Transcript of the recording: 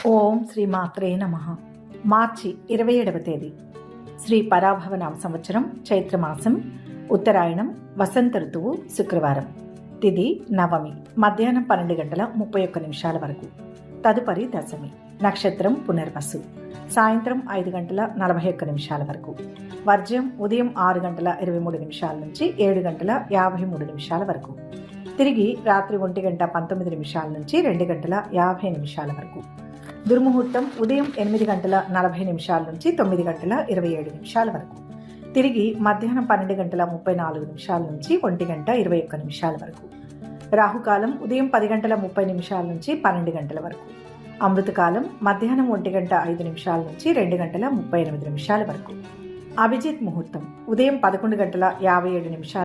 ఓం శ్రీ మాత్రే నమః. మార్చి 27వ తేదీ శ్రీ పరాభవనామ సంవత్సరం చైత్రమాసం ఉత్తరాయణం వసంత ఋతువు శుక్రవారం. తిథి నవమి మధ్యాహ్నం 12:31 వరకు. తదుపరి దశమి. నక్షత్రం పునర్వసు. సాయంత్రం 5:41 వరకు. వర్జ్యం ఉదయం 6:23 నుంచి 7:53 వరకు. తిరిగి రాత్రి 1:19 నుంచి 2:50 వరకు. దుర్ముహూర్తం ఉదయం 8:40 నుంచి 9:27 వరకు. తిరిగి మధ్యాహ్నం 12:34 నుంచి 1:21 వరకు. రాహుకాలం ఉదయం 10:30 నుంచి 12 వరకు. అమృతకాలం మధ్యాహ్నం 1:05 నుంచి 2:38 వరకు. అభిజిత్ ముహూర్తం ఉదయం 11:57